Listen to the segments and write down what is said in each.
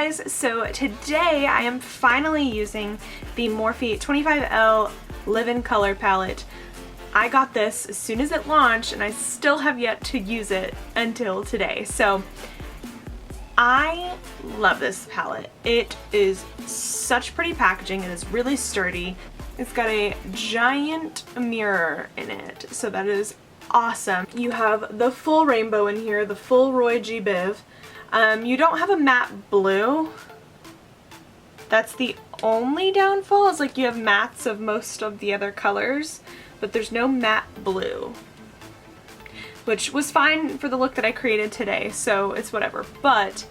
guys, so today I am finally using the Morphe 25L Live-In Color Palette. I got this as soon as it launched and I still have yet to use it until today. So I love this palette. It is such pretty packaging. It is really sturdy. It's got a giant mirror in it, so that is awesome. You have the full rainbow in here, the full Roy G. Biv. You don't have a matte blue. That's the only downfall, is like you have mattes of most of the other colors, but there's no matte blue, which was fine for the look that I created today, so it's whatever. But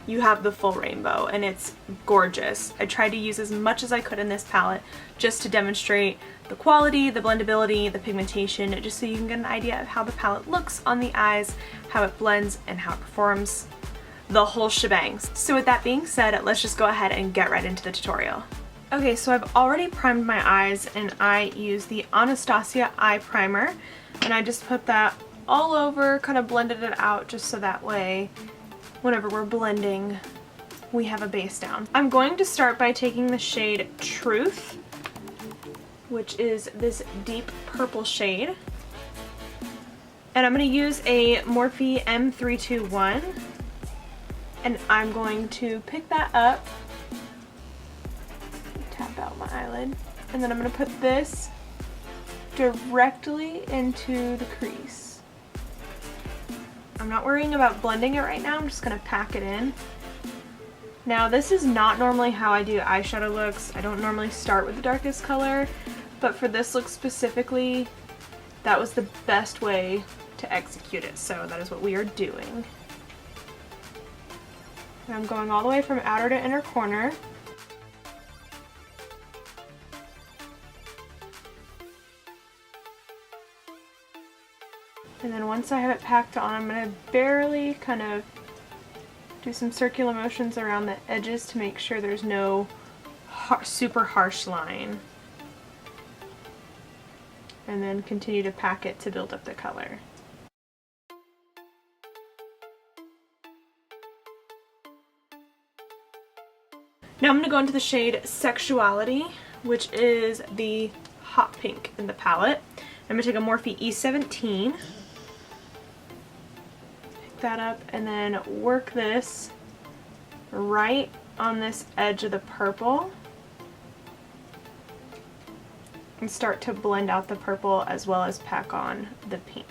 you have the full rainbow and it's gorgeous. I tried to use as much as I could in this palette just to demonstrate the quality, the blendability, the pigmentation, just so you can get an idea of how the palette looks on the eyes, how it blends, and how it performs, the whole shebang. So with that being said, let's just go ahead and get right into the tutorial. Okay, so I've already primed my eyes and I use the Anastasia eye primer, and I just put that all over, kind of blended it out just so that way whenever we're blending we have a base down. I'm going to start by taking the shade Truth, which is this deep purple shade, and I'm going to use a Morphe M321, and I'm going to pick that up, tap out my eyelid, and then I'm going to put this directly into the crease. I'm not worrying about blending it right now, I'm just going to pack it in. Now this is not normally how I do eyeshadow looks. I don't normally start with the darkest color, but for this look specifically, that was the best way to execute it, so that is what we are doing. And I'm going all the way from outer to inner corner. And then once I have it packed on, I'm going to barely kind of do some circular motions around the edges to make sure there's no super harsh line. And then continue to pack it to build up the color. Now I'm going to go into the shade Sexuality, which is the hot pink in the palette. I'm going to take a Morphe E17, pick that up, and then work this right on this edge of the purple and start to blend out the purple as well as pack on the pink.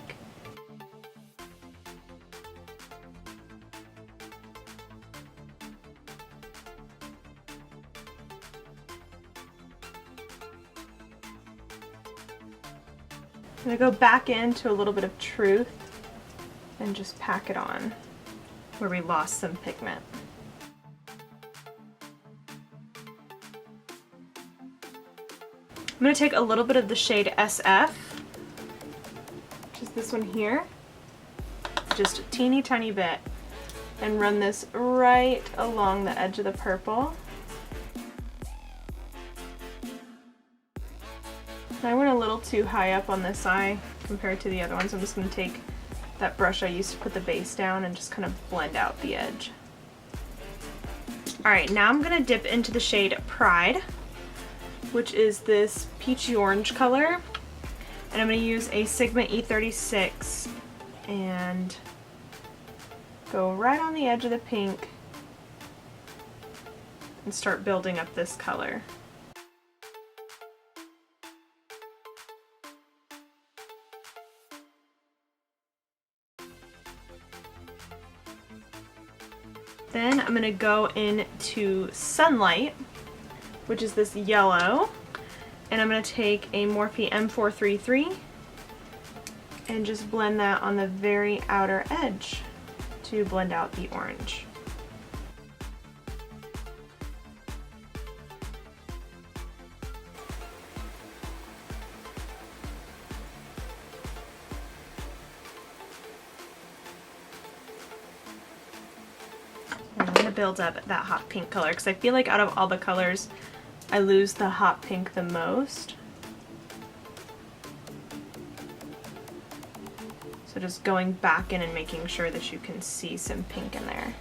I'm going to go back into a little bit of Truth and just pack it on where we lost some pigment. I'm going to take a little bit of the shade SF, which is this one here, just a teeny tiny bit, and run this right along the edge of the purple. I went a little too high up on this eye compared to the other ones. I'm just going to take that brush I used to put the base down and just kind of blend out the edge. Alright, now I'm going to dip into the shade Pride, which is this peachy orange color, and I'm going to use a Sigma E36 and go right on the edge of the pink and start building up this color. Then I'm going to go into Sunlight, which is this yellow, and I'm going to take a Morphe M433 and just blend that on the very outer edge to blend out the orange. And I'm going to build up that hot pink color because I feel like out of all the colors I lose the hot pink the most. So just going back in and making sure that you can see some pink in there.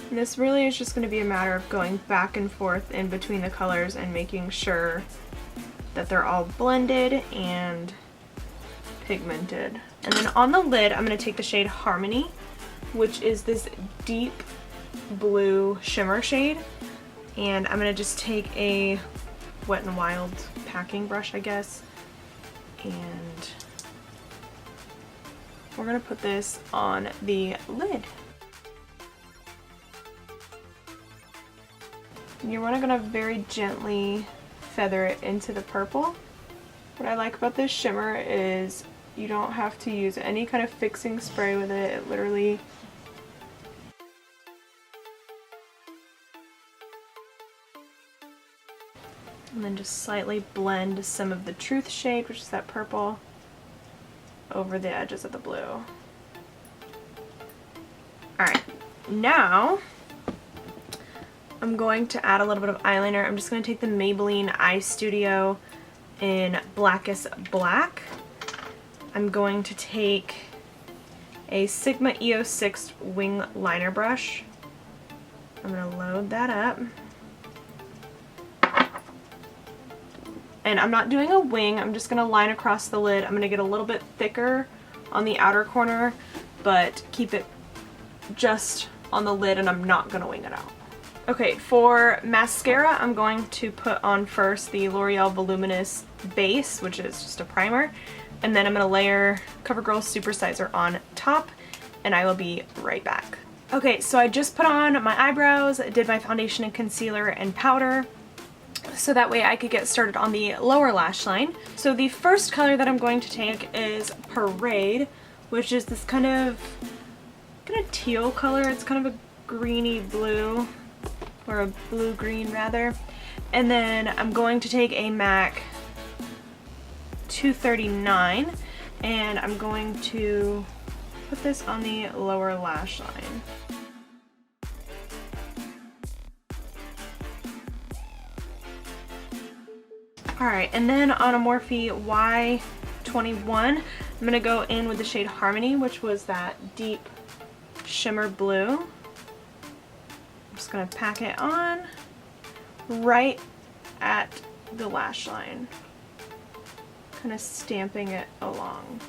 And this really is just going to be a matter of going back and forth in between the colors and making sure that they're all blended and pigmented. And then on the lid, I'm going to take the shade Harmony, which is this deep blue shimmer shade. And I'm going to just take a Wet n Wild packing brush, I guess. And we're going to put this on the lid. You're going to very gently feather it into the purple. What I like about this shimmer is you don't have to use any kind of fixing spray with it. It literally and then just slightly blend some of the Truth shade, which is that purple, over the edges of the blue. Alright, now I'm going to add a little bit of eyeliner. I'm just going to take the Maybelline Eye Studio in Blackest Black. I'm going to take a Sigma EO6 wing liner brush. I'm going to load that up. And I'm not doing a wing, I'm just going to line across the lid. I'm going to get a little bit thicker on the outer corner, but keep it just on the lid, and I'm not going to wing it out. Okay, for mascara, I'm going to put on first the L'Oreal Voluminous Base, which is just a primer, and then I'm going to layer CoverGirl Supersizer on top, and I will be right back. Okay, so I just put on my eyebrows, did my foundation and concealer and powder, so that way I could get started on the lower lash line. So the first color that I'm going to take is Parade, which is this kind of teal color. It's kind of a greeny blue, or a blue-green rather. And then I'm going to take a MAC 239, and I'm going to put this on the lower lash line. Alright, and then on a Morphe Y21, I'm going to go in with the shade Harmony, which was that deep shimmer blue. I'm just going to pack it on right at the lash line, kind of stamping it along.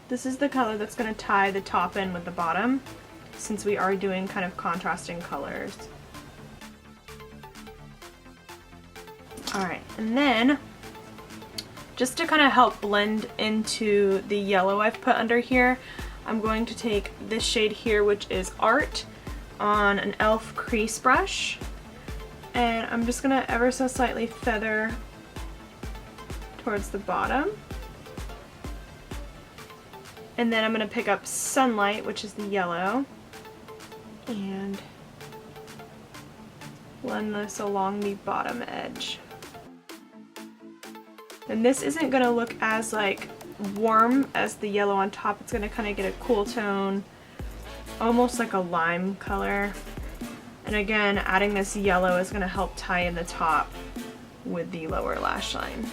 This is the color that's going to tie the top in with the bottom, since we are doing kind of contrasting colors. Alright, and then just to kind of help blend into the yellow I've put under here, I'm going to take this shade here, which is Art, on an e.l.f. crease brush, and I'm just going to ever so slightly feather towards the bottom. And then I'm going to pick up Sunlight, which is the yellow, and blend this along the bottom edge. And this isn't going to look as like warm as the yellow on top. It's going to kind of get a cool tone, almost like a lime color. And again, adding this yellow is going to help tie in the top with the lower lash line.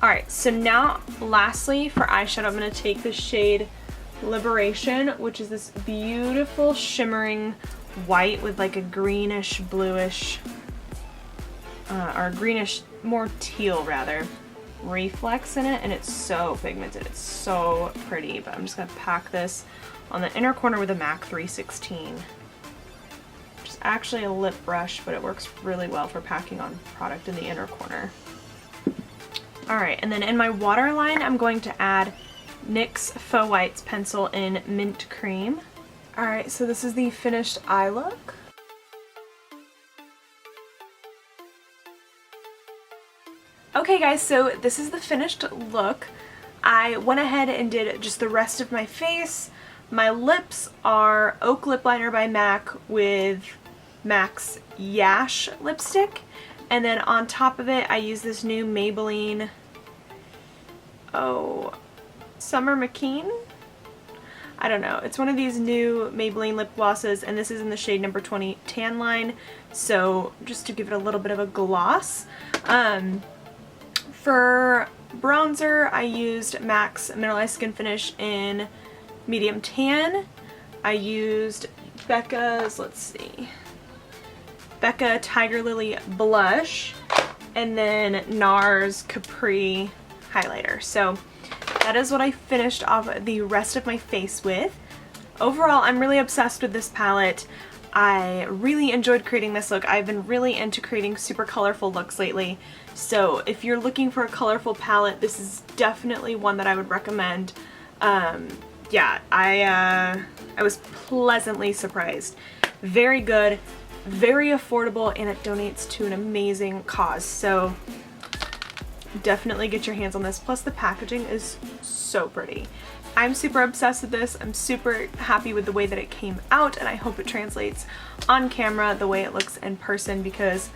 Alright, so now lastly for eyeshadow, I'm going to take the shade Liberation, which is this beautiful shimmering white with like a greenish bluish, or greenish, more teal rather, reflex in it, and it's so pigmented. It's so pretty, but I'm just going to pack this on the inner corner with a MAC 316. Which is actually a lip brush, but it works really well for packing on product in the inner corner. Alright, and then in my waterline, I'm going to add NYX Faux Whites pencil in Mint Cream. Alright, so this is the finished eye look. Okay guys, so this is the finished look. I went ahead and did just the rest of my face. My lips are Oak Lip Liner by MAC with MAC's Yash lipstick. And then on top of it, I use this new Maybelline, Summer McKean? I don't know. It's one of these new Maybelline lip glosses, and this is in the shade number 20 Tan Line. So just to give it a little bit of a gloss. For bronzer, I used MAC's Mineralized Skin Finish in Medium Tan. I used Becca's, let's see, Becca Tiger Lily blush, and then NARS Capri highlighter. So that is what I finished off the rest of my face with. Overall, I'm really obsessed with this palette. I really enjoyed creating this look. I've been really into creating super colorful looks lately. So if you're looking for a colorful palette, this is definitely one that I would recommend. Yeah, I was pleasantly surprised. Very good, very affordable, and it donates to an amazing cause. So definitely get your hands on this. Plus the packaging is so pretty. I'm super obsessed with this. I'm super happy with the way that it came out, and I hope it translates on camera the way it looks in person because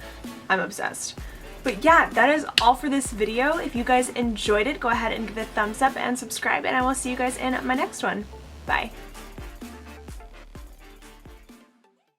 I'm obsessed. But yeah, that is all for this video. If you guys enjoyed it, go ahead and give it a thumbs up and subscribe, and I will see you guys in my next one. Bye.